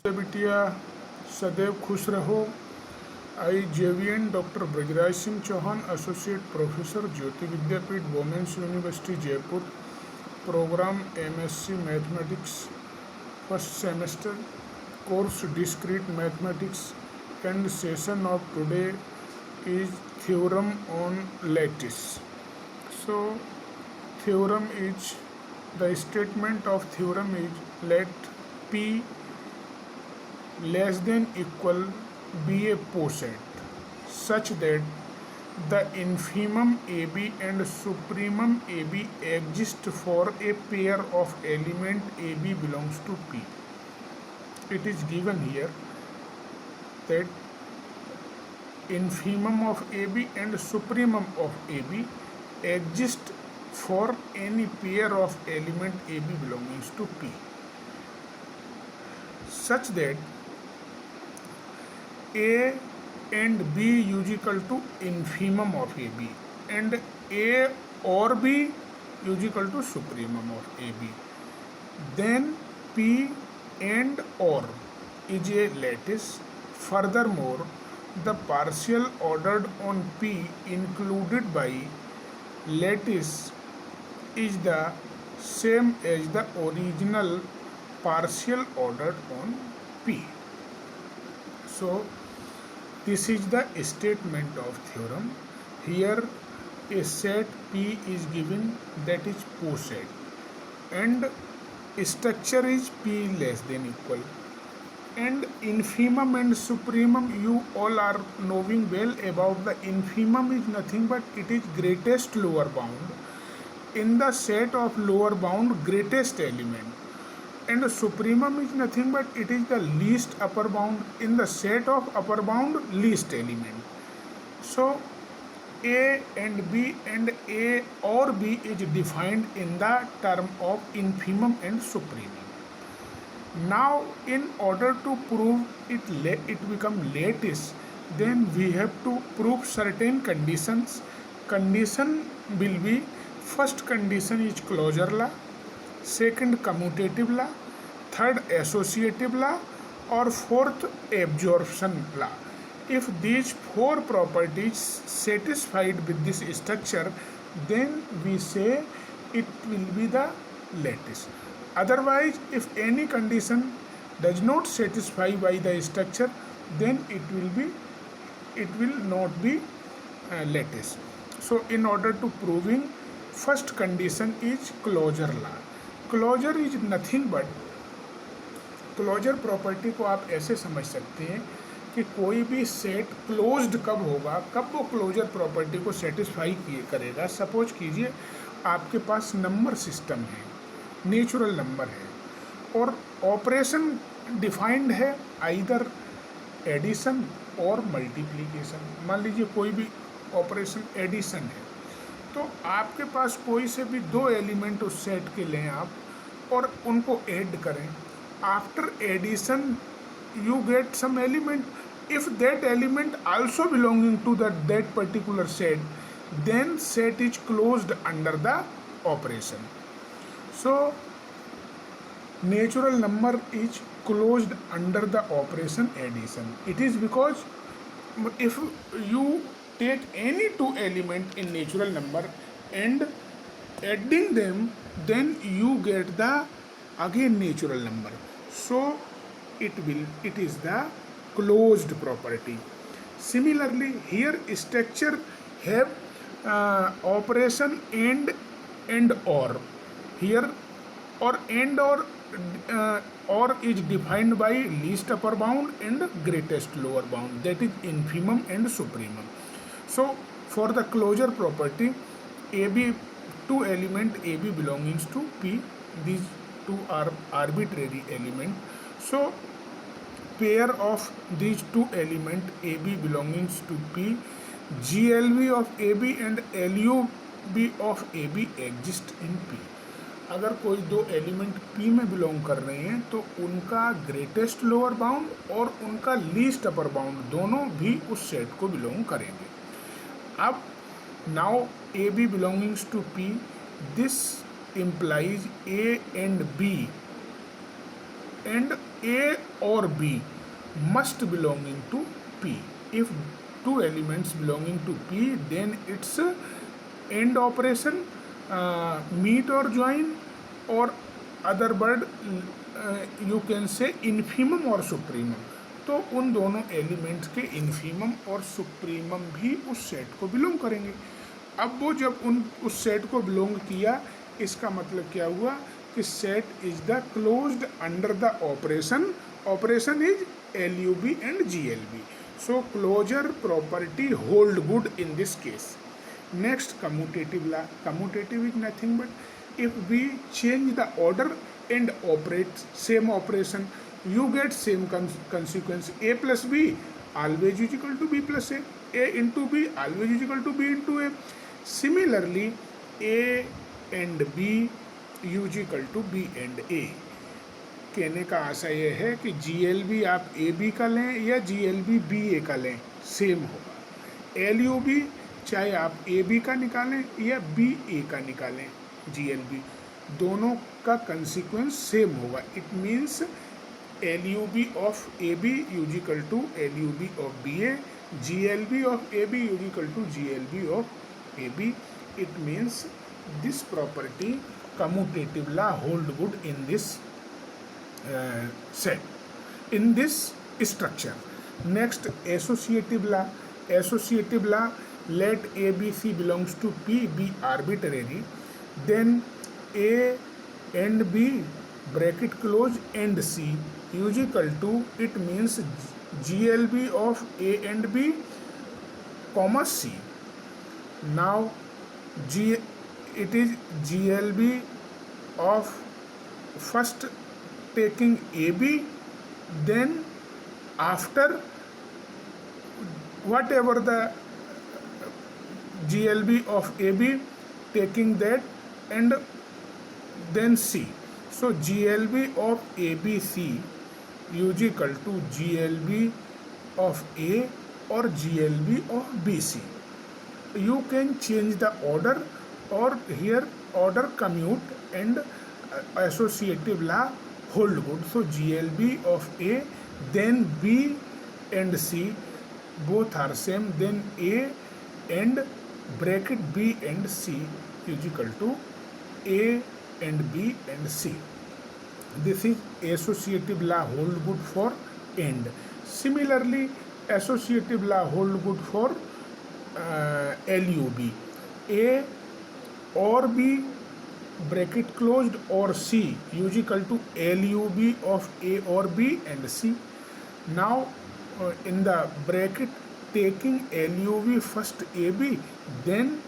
बिटिया सदैव खुश रहो। I JVN doctor Brajraj Singh Chauhan, associate professor, Jyoti Vidyapeeth, women's university Jaipur, programme MSc mathematics, first semester, course discrete mathematics, and session of today is theorem on lattice. So theorem is, the statement of theorem is, let P less than equal be a poset such that the infimum AB and supremum AB exist for a pair of element AB belongs to P. It is given here that infimum of AB and supremum of AB exist for any pair of element AB belonging to P, such that A and B is equal to infimum of AB and A or B is equal to supremum of AB. Then P and or is a lattice. Furthermore, the partial ordered on P included by lattice is the same as the original partial ordered on P. So this is the statement of theorem. Here a set P is given, that is poset, and structure is P less than equal. And infimum and supremum, you all are knowing well about the infimum is nothing but it is greatest lower bound in the set of lower bound greatest element, and the supremum is nothing but it is the least upper bound in the set of upper bound least element. So A and B and A or B is defined in the term of infimum and supremum. Now in order to prove it become lattice, then we have to prove certain conditions. Condition will be, first condition is closure law, second commutative law, third associative law, or fourth absorption law. If these four properties satisfied with this structure, then we say it will be the lattice. Otherwise, if any condition does not satisfy by the structure, then it will not be lattice. So in order to proving, first condition is closure law. Closure is nothing but, closure property को आप ऐसे समझ सकते हैं कि कोई भी set closed कब होगा, कब वो क्लोजर प्रॉपर्टी को सेटिस्फाई करेगा. सपोज कीजिए आपके पास नंबर सिस्टम है, नेचुरल नंबर है, और ऑपरेशन डिफाइंड है आइदर एडिशन और मल्टीप्लिकेशन. मान लीजिए कोई भी ऑपरेशन एडिशन है, तो आपके पास कोई से भी दो एलिमेंट उस सेट के लें आप और उनको ऐड करें. After addition you get some element. If that element also belonging to that particular set, then set is closed under the operation. So natural number is closed under the operation addition. It is because if you take any two element in natural number and adding them, then you get the again natural number. So it is the closed property. Similarly, here structure have operation and or. Here or and or is defined by least upper bound and greatest lower bound, that is infimum and supremum. So for the closure property, AB, two element AB belongs to P, these two are arbitrary element. So pair of these two element AB belongs to P, GLB of AB and LUB of AB exist in P. अगर कोई दो element P में belong कर रहे हैं तो उनका greatest lower bound और उनका लीस्ट अपर बाउंड दोनों भी उस सेट को बिलोंग करेंगे. अब now AB belongs to P, this implies A and B and A or B must belonging to P. If two elements belonging to P, then it's a end operation, meet or join, or other word you can say infimum और supremum. तो उन दोनों elements के infimum और supremum भी उस set को belong करेंगे. अब वो जब उस सेट को बिलोंग किया, इसका मतलब क्या हुआ कि set is the closed under the operation is LUB and GLB. So closure property hold good in this case. Next, commutative law. Commutative is nothing but if we change the order and operate same operation, you get same consequence. A plus B always is equal to B plus A. A into B always is equal to B into A. Similarly, A and B is equal to B and A. कहने का आशय यह है कि GLB आप AB का लें या GLB BA का लें, सेम होगा. LUB चाहे आप AB का निकालें या BA का निकालें, GLB दोनों का कंसिक्वेंस सेम होगा. It means LUB of AB is equal to LUB of BA, GLB of AB is equal to GLB of AB. It means this property commutative law hold good in this set, in this structure. Next, associative law. Associative law, let A, B, C belongs to P be arbitrary, then A and B bracket close and C is equal to, it means GLB of A and B comma C. Now it is GLB of first taking AB, then after whatever the GLB of AB taking that and then C. So GLB of ABC is equal to GLB of A or GLB of BC. You can change the order, or here order commute and associative law hold good. So GLB of A, then B and C both are same, then A and bracket B and C is equal to A and B and C. This is associative law hold good for and. Similarly, associative law hold good for LUB. A or B bracket closed or C is equal to LUB of A or B and C. Now in the bracket taking LUB first AB, then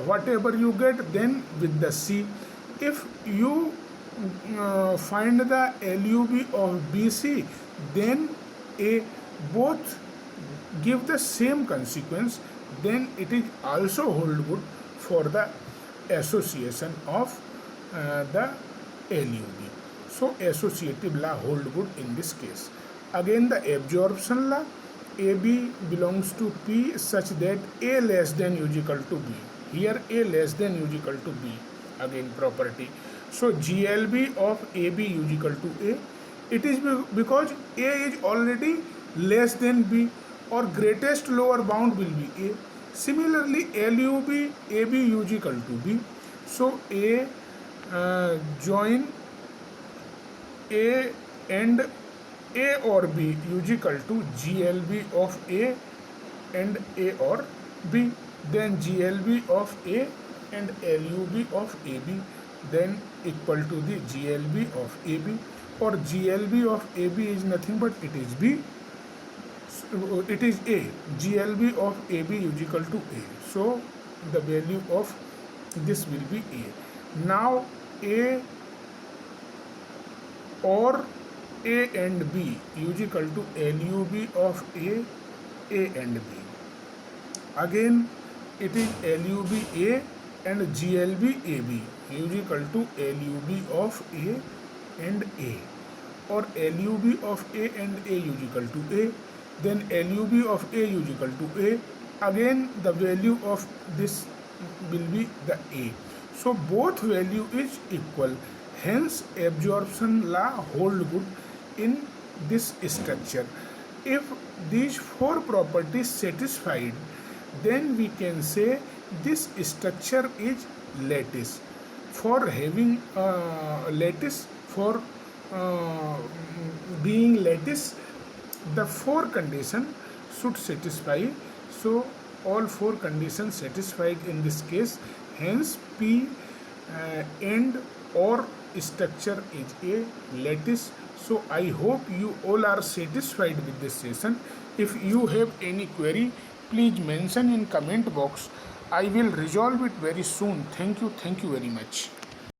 whatever you get then with the C. If you find the LUB of BC, then A both give the same consequence, then it is also hold good for the association of the LUB. So associative law hold good in this case. Again, the absorption law. AB belongs to P such that A less than is equal to B. Here A less than is equal to B. Again property. So GLB of AB is equal to A. It is because A is already less than B, or greatest lower bound will be A. Similarly, LUB AB is equal to B. So A join A and A or B is equal to GLB of A and A or B. Then GLB of A and LUB of AB then equal to the GLB of AB, or GLB of AB is nothing but it is B. It is A. GLB of AB is equal to A. So the value of this will be A. Now A or A and B is equal to LUB of A and B. Again it is LUB A and GLB AB is equal to LUB of A and A, or LUB of A and A is equal to A. Then LUB of A is equal to A. Again the value of this will be the A. So both value is equal. Hence absorption law hold good in this structure. If these four properties satisfied, then we can say this structure is lattice. For having lattice, for uh, being lattice, the four conditions should satisfy. So all four conditions satisfied in this case, hence P and or structure is a lattice. So I hope you all are satisfied with this session. If you have any query, please mention in comment box. I will resolve it very soon. Thank you very much.